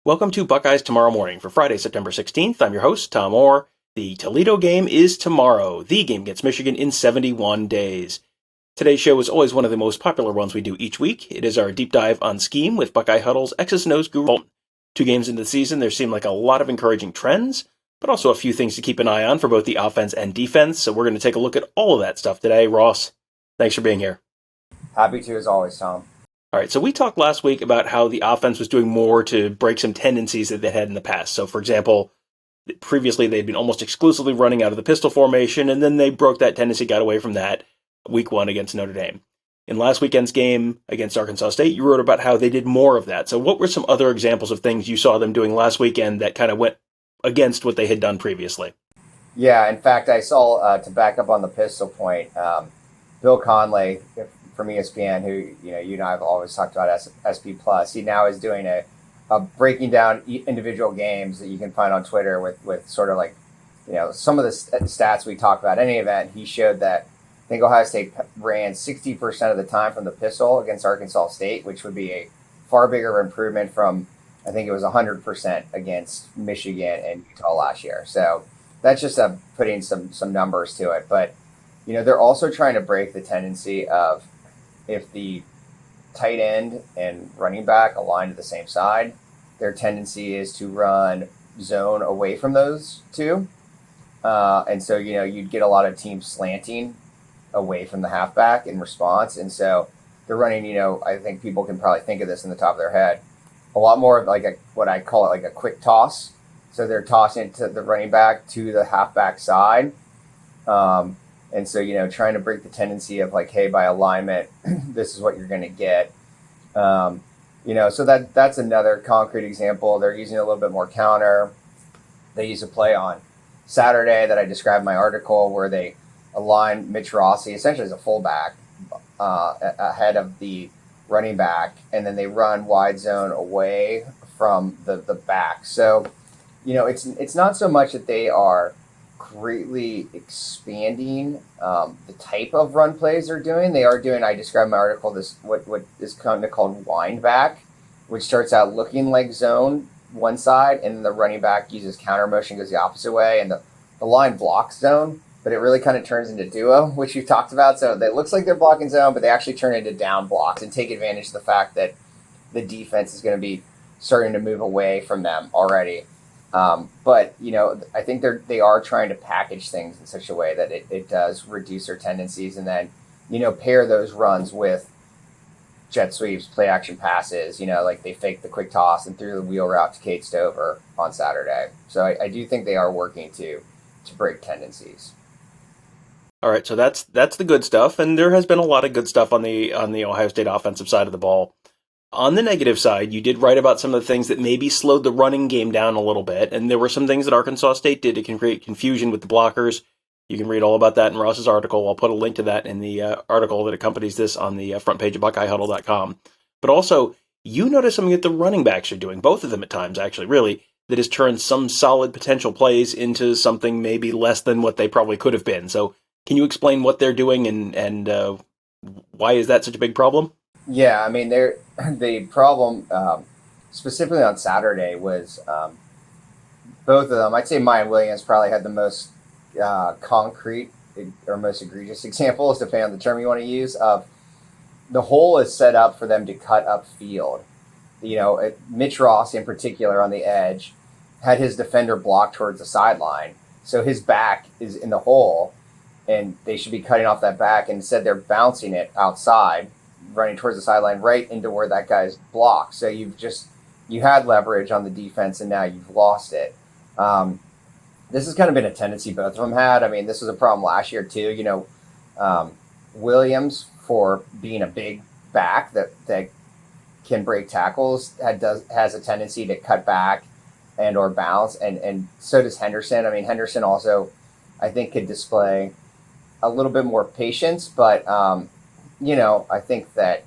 Welcome to Buckeyes Tomorrow Morning for Friday, September 16th. I'm your host, Tom Orr. The Toledo game is tomorrow. The game against Michigan in 71 days. Today's show is always one of the most popular ones we do each week. It is our deep dive on scheme with Buckeye Huddle's X's and O's guru Fulton. 2 games into the season, there seem like a lot of encouraging trends, but also a few things to keep an eye on for both the offense and defense. So we're going to take a look at all of that stuff today. Ross, thanks for being here. Happy to, as always, Tom. All right, so we talked last week about how the offense was doing more to break some tendencies that they had in the past. So, for example, previously they'd been almost exclusively running out of the pistol formation, and then they broke that tendency, got away from that week 1 against Notre Dame. In last weekend's game against Arkansas State, you wrote about how they did more of that. So what were some other examples of things you saw them doing last weekend that kind of went against what they had done previously? Yeah, in fact, I saw, to back up on the pistol point, Bill Conley from ESPN, who you and I have always talked about SP Plus. He now is doing a breaking down individual games that you can find on Twitter with sort of like some of the stats we talked about. In any event, he showed that I think Ohio State ran 60% of the time from the pistol against Arkansas State, which would be a far bigger improvement from I think it was 100% against Michigan and Utah last year. So that's just putting some numbers to it, but they're also trying to break the tendency of if the tight end and running back align to the same side, their tendency is to run zone away from those two. And so, you'd get a lot of teams slanting away from the halfback in response. And so they're running, I think people can probably think of this in the top of their head, a lot more of like what I call it like a quick toss. So they're tossing it to the running back to the halfback side. And so, trying to break the tendency of like, hey, by alignment, this is what you're going to get. So that's another concrete example. They're using a little bit more counter. They use a play on Saturday that I described in my article where they align Mitch Rossi essentially as a fullback ahead of the running back, and then they run wide zone away from the back. So, it's not so much that they are greatly expanding the type of run plays they're doing. They are doing, I described in my article, this what is kind of called wind back, which starts out looking like zone one side, and then the running back uses counter motion, goes the opposite way, and the line blocks zone, but it really kind of turns into duo, which you've talked about. So it looks like they're blocking zone, but they actually turn into down blocks and take advantage of the fact that the defense is going to be starting to move away from them already. But I think they are trying to package things in such a way that it does reduce their tendencies, and then pair those runs with jet sweeps, play action passes. Like they faked the quick toss and threw the wheel route to Kate Stover on Saturday. So I do think they are working to break tendencies. All right, so that's the good stuff, and there has been a lot of good stuff on the Ohio State offensive side of the ball. On the negative side, you did write about some of the things that maybe slowed the running game down a little bit, and there were some things that Arkansas State did to create confusion with the blockers. You can read all about that in Ross's article. I'll put a link to that in the article that accompanies this on the front page of BuckeyeHuddle.com. But also, you notice something that the running backs are doing, both of them at times, actually, really, that has turned some solid potential plays into something maybe less than what they probably could have been. So can you explain what they're doing and why is that such a big problem? Yeah, I mean, the problem specifically on Saturday was both of them. I'd say Maya Williams probably had the most concrete or most egregious examples, depending on the term you want to use, of the hole is set up for them to cut up field. Mitch Ross in particular on the edge had his defender blocked towards the sideline. So his back is in the hole, and they should be cutting off that back. And instead, they're bouncing it outside, running towards the sideline right into where that guy's blocked. So you had leverage on the defense, and now you've lost it. This has kind of been a tendency both of them had. I mean, this was a problem last year too. Williams, for being a big back that can break tackles, has a tendency to cut back and or bounce, and so does Henderson. I mean, Henderson also, I think, could display a little bit more patience, but I think that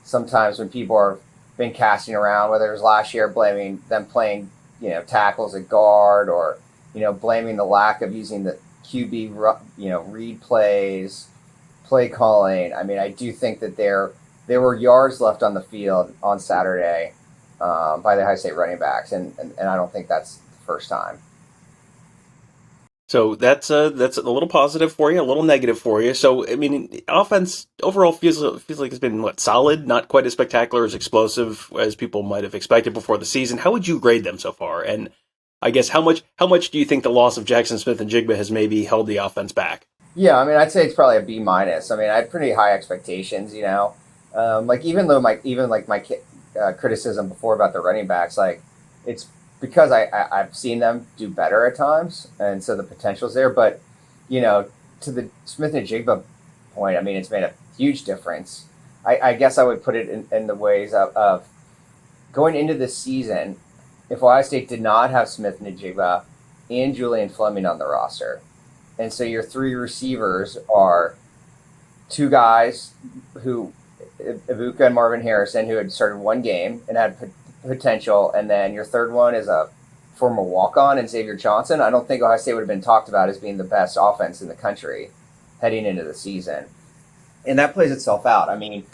sometimes when people are been casting around, whether it was last year blaming them playing, tackles at guard, or, blaming the lack of using the QB, read plays, play calling. I mean, I do think that there were yards left on the field on Saturday by the Ohio State running backs, and I don't think that's the first time. So that's a little positive for you, a little negative for you. So I mean, offense overall feels like it's been solid, not quite as spectacular as explosive as people might have expected before the season. How would you grade them so far? And I guess how much do you think the loss of Jaxon Smith-Njigba has maybe held the offense back? Yeah, I mean, I'd say it's probably a B minus. I mean, I had pretty high expectations, like even though my criticism before about the running backs, like it's because I've seen them do better at times, and so the potential's there. But to the Smith and Jigba point, I mean, it's made a huge difference. I guess I would put it in the ways of going into this season. If Ohio State did not have Smith and Njigba and Julian Fleming on the roster, and so your three receivers are two guys who, Ibuka and Marvin Harrison, who had started one game and had potential, and then your third one is a former walk-on and Xavier Johnson. I don't think Ohio State would have been talked about as being the best offense in the country heading into the season. And that plays itself out. I mean,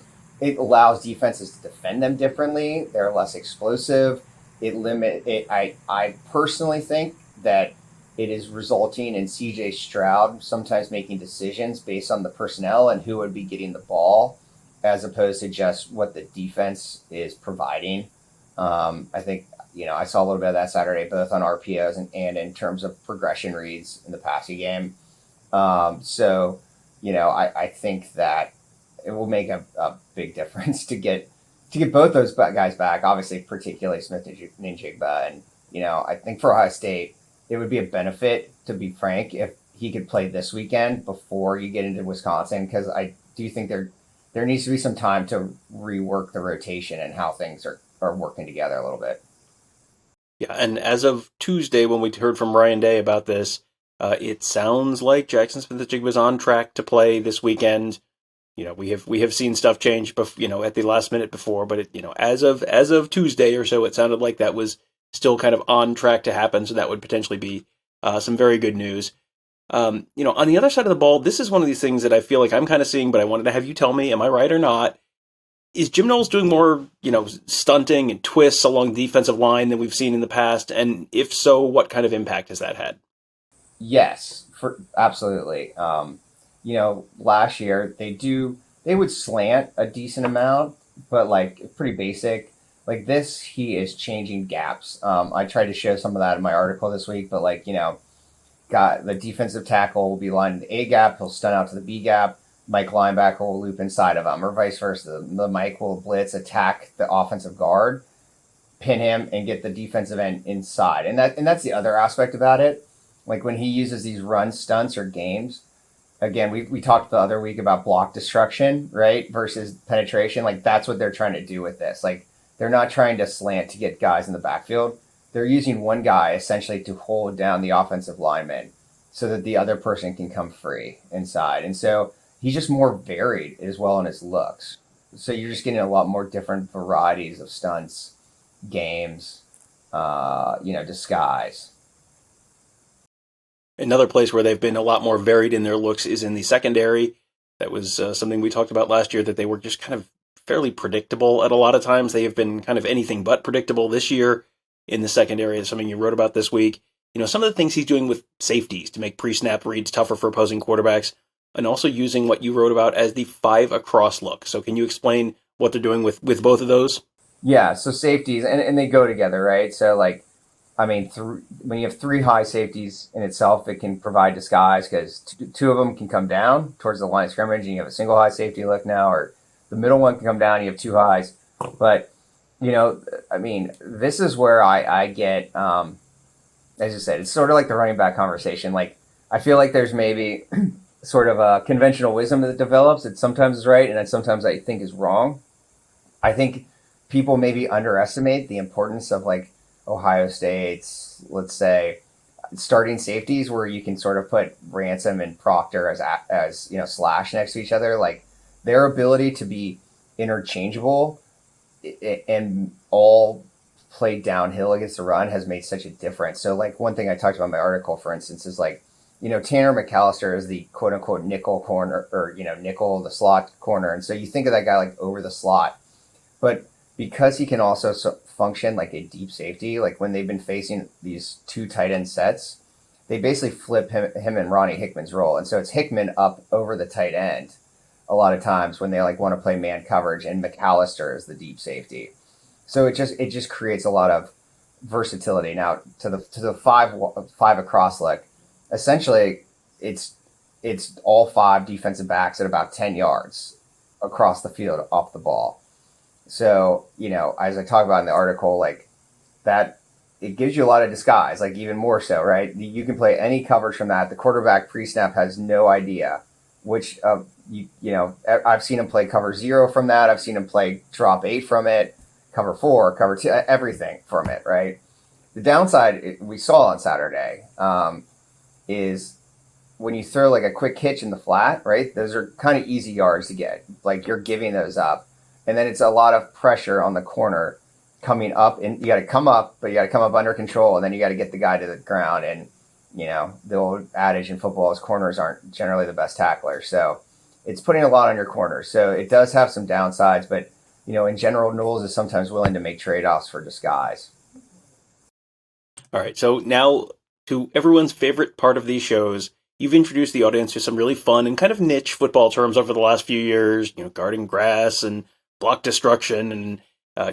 it allows defenses to defend them differently. They're less explosive. I personally think that it is resulting in C.J. Stroud sometimes making decisions based on the personnel and who would be getting the ball, as opposed to just what the defense is providing. I think, I saw a little bit of that Saturday, both on RPOs and in terms of progression reads in the passing game. I think that it will make a big difference to get both those guys back, obviously, particularly Smith-Njigba. And, I think for Ohio State, it would be a benefit, to be frank, if he could play this weekend before you get into Wisconsin, because I do think there needs to be some time to rework the rotation and how things are working together a little bit. Yeah, and as of Tuesday, when we heard from Ryan Day about this, it sounds like Jaxon Smith-Njigba was on track to play this weekend. We have seen stuff change, at the last minute before, but as of Tuesday or so, it sounded like that was still kind of on track to happen. So that would potentially be some very good news. On the other side of the ball, this is one of these things that I feel like I'm kind of seeing, but I wanted to have you tell me, am I right or not? Is Jim Knowles doing more, stunting and twists along the defensive line than we've seen in the past? And if so, what kind of impact has that had? Yes, absolutely. Last year they would slant a decent amount, but like pretty basic. Like this, he is changing gaps. I tried to show some of that in my article this week, but got the defensive tackle will be lined in the A gap. He'll stun out to the B gap. Mike linebacker will loop inside of him, or vice versa. The Mike will blitz, attack the offensive guard, pin him, and get the defensive end inside. And that's the other aspect about it. Like when he uses these run stunts or games, again, we talked the other week about block destruction, right, versus penetration. Like that's what they're trying to do with this. Like they're not trying to slant to get guys in the backfield. They're using one guy essentially to hold down the offensive lineman so that the other person can come free inside. And so he's just more varied as well in his looks. So you're just getting a lot more different varieties of stunts, games, disguise. Another place where they've been a lot more varied in their looks is in the secondary. That was something we talked about last year, that they were just kind of fairly predictable at a lot of times. They have been kind of anything but predictable this year in the secondary. Is something you wrote about this week. Some of the things he's doing with safeties to make pre-snap reads tougher for opposing quarterbacks, and also using what you wrote about as the 5 across look. So can you explain what they're doing with both of those? Yeah, so safeties, and they go together, right? So when you have 3 high safeties in itself, it can provide disguise because two of them can come down towards the line of scrimmage, and you have a single high safety look now, or the middle one can come down and you have 2 highs. But, this is where I get, as you said, it's sort of like the running back conversation. Like, I feel like there's maybe sort of a conventional wisdom that develops that sometimes is right and that sometimes I think is wrong. I think people maybe underestimate the importance of Ohio State's, let's say, starting safeties, where you can sort of put Ransom and Proctor as slash next to each other. Like their ability to be interchangeable and all play downhill against the run has made such a difference. So one thing I talked about in my article, for instance, is Tanner McAllister is the quote unquote nickel corner, or nickel, the slot corner. And so you think of that guy over the slot, but because he can also function like a deep safety, like when they've been facing these two tight end sets, they basically flip him and Ronnie Hickman's role. And so it's Hickman up over the tight end a lot of times when they like want to play man coverage, and McAllister is the deep safety. So it just creates a lot of versatility. Now to the five across look, essentially it's all five defensive backs at about 10 yards across the field off the ball. So, as I talk about in the article, like that, it gives you a lot of disguise, like even more so, right? You can play any coverage from that. The quarterback pre-snap has no idea which I've seen him play cover 0 from that. I've seen him play drop 8 from it, cover 4, cover 2, everything from it, right? The downside we saw on Saturday is when you throw like a quick hitch in the flat, right? Those are kind of easy yards to get. Like you're giving those up. And then it's a lot of pressure on the corner coming up, and you got to come up, but you got to come up under control, and then you got to get the guy to the ground. And, the old adage in football is corners aren't generally the best tacklers. So it's putting a lot on your corners. So it does have some downsides, but, in general, Knowles is sometimes willing to make trade-offs for disguise. All right. So now to everyone's favorite part of these shows, you've introduced the audience to some really fun and kind of niche football terms over the last few years, guarding grass and block destruction and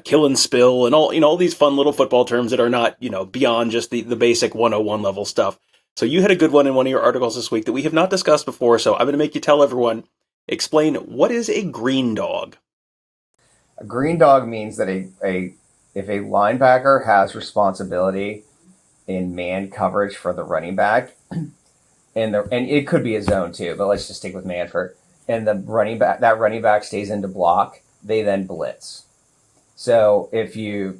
kill and spill and all these fun little football terms that are not, beyond just the basic 101 level stuff. So you had a good one in one of your articles this week that we have not discussed before. So I'm going to make you tell everyone, explain what is a green dog? A green dog means that if a linebacker has responsibility in man coverage for the running back, and it could be a zone too, but let's just stick with Manford. And that running back stays into block, they then blitz. So if it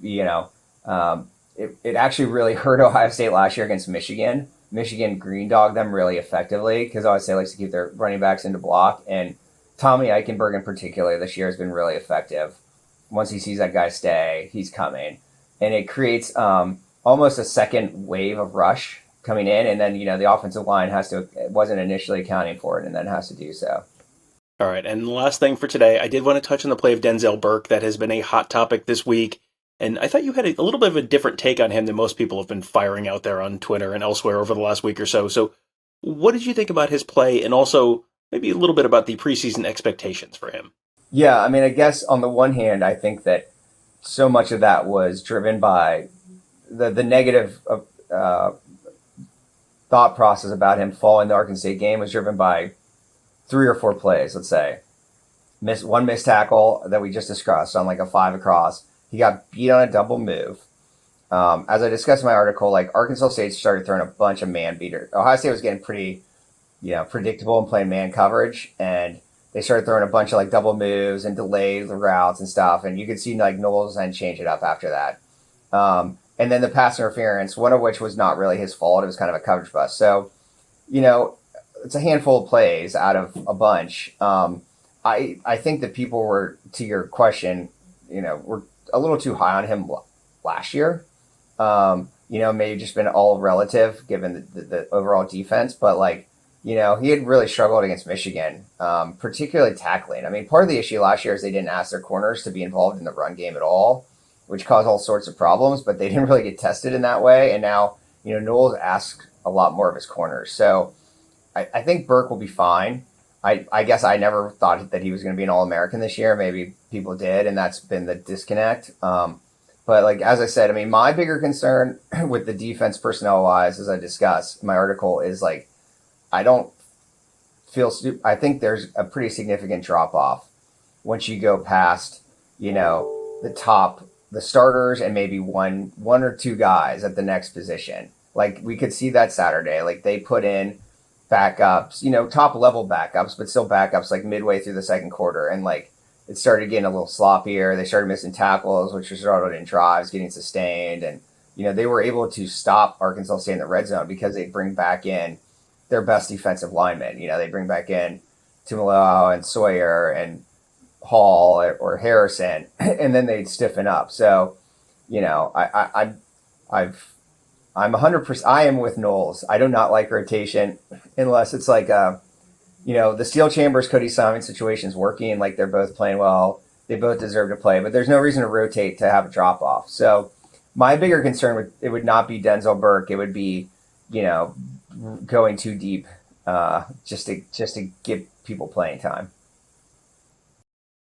actually really hurt Ohio State last year against Michigan. Michigan green dogged them really effectively because Ohio State likes to keep their running backs into block. And Tommy Eichenberg in particular this year has been really effective. Once he sees that guy stay, he's coming. And it creates almost a second wave of rush coming in. And then, the offensive line wasn't initially accounting for it and then has to do so. All right, and the last thing for today, I did want to touch on the play of Denzel Burke. That has been a hot topic this week, and I thought you had a little bit of a different take on him than most people have been firing out there on Twitter and elsewhere over the last week or so. So what did you think about his play, and also maybe a little bit about the preseason expectations for him? Yeah, I mean, I guess on the one hand, I think that so much of that was driven by the negative thought process about him falling the Arkansas State game was driven by 3 or 4 plays, let's say. One missed tackle that we just discussed on like a 5 across. He got beat on a double move. As I discussed in my article, like Arkansas State started throwing a bunch of man beaters. Ohio State was getting pretty, predictable and playing man coverage, and they started throwing a bunch of like double moves and delayed the routes and stuff. And you could see like Knowles then change it up after that. And then the pass interference, one of which was not really his fault. It was kind of a coverage bust. So, it's a handful of plays out of a bunch. I think that people were, to your question, were a little too high on him last year. Maybe just been all relative given the overall defense. But he had really struggled against Michigan, particularly tackling. I mean, part of the issue last year is they didn't ask their corners to be involved in the run game at all, which caused all sorts of problems, but they didn't really get tested in that way. And now, Knowles asks a lot more of his corners. So I think Burke will be fine. I guess I never thought that he was going to be an All-American this year. Maybe people did, and that's been the disconnect. But as I said, I mean, my bigger concern with the defense personnel-wise, as I discussed in my article, is I don't feel I think there's a pretty significant drop-off once you go past, the starters and maybe one or two guys at the next position. We could see that Saturday. They put in backups, top level backups, but still backups midway through the second quarter. And it started getting a little sloppier. They started missing tackles, which resulted in drives getting sustained. And, they were able to stop Arkansas State in the red zone because they bring back in their best defensive linemen. They bring back in Tumalo and Sawyer and Hall or Harrison, and then they'd stiffen up. So, I'm 100%. I am with Knowles. I do not like rotation unless it's the Steel Chambers Cody Simon situation is working. They're both playing well. They both deserve to play, but there's no reason to rotate to have a drop off. So my bigger concern would not be Denzel Burke. It would be, you know, going too deep, just to give people playing time.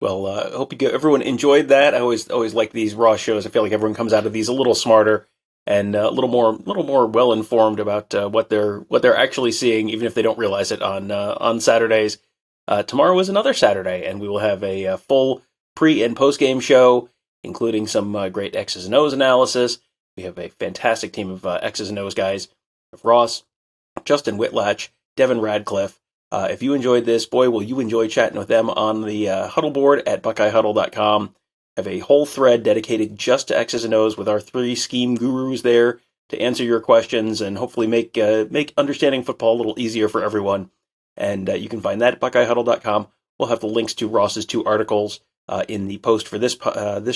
Well, I hope everyone enjoyed that. I always like these Raw shows. I feel like everyone comes out of these a little smarter and a little more well informed about what they're actually seeing, even if they don't realize it on Saturdays. Tomorrow is another Saturday, and we will have a full pre and post game show, including some great X's and O's analysis. We have a fantastic team of X's and O's guys: Ross, Justin Whitlatch, Devin Radcliffe. If you enjoyed this, boy, will you enjoy chatting with them on the Huddle board at BuckeyeHuddle.com. Have a whole thread dedicated just to X's and O's with our 3 scheme gurus there to answer your questions and hopefully make understanding football a little easier for everyone. And you can find that at BuckeyeHuddle.com. We'll have the links to Ross's 2 articles in the post for this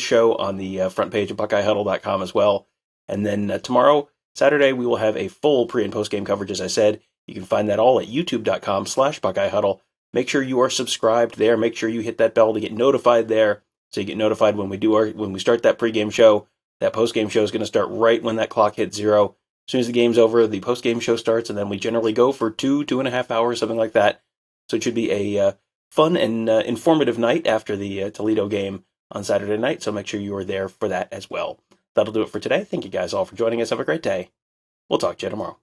show on the front page of BuckeyeHuddle.com as well. And then tomorrow, Saturday, we will have a full pre- and post-game coverage, as I said. You can find that all at youtube.com/BuckeyeHuddle. Make sure you are subscribed there. Make sure you hit that bell to get notified there, so you get notified when we start that pregame show. That postgame show is going to start right when that clock hits 0. As soon as the game's over, the postgame show starts, and then we generally go for 2.5 hours, something like that. So it should be a fun and informative night after the Toledo game on Saturday night. So make sure you are there for that as well. That'll do it for today. Thank you guys all for joining us. Have a great day. We'll talk to you tomorrow.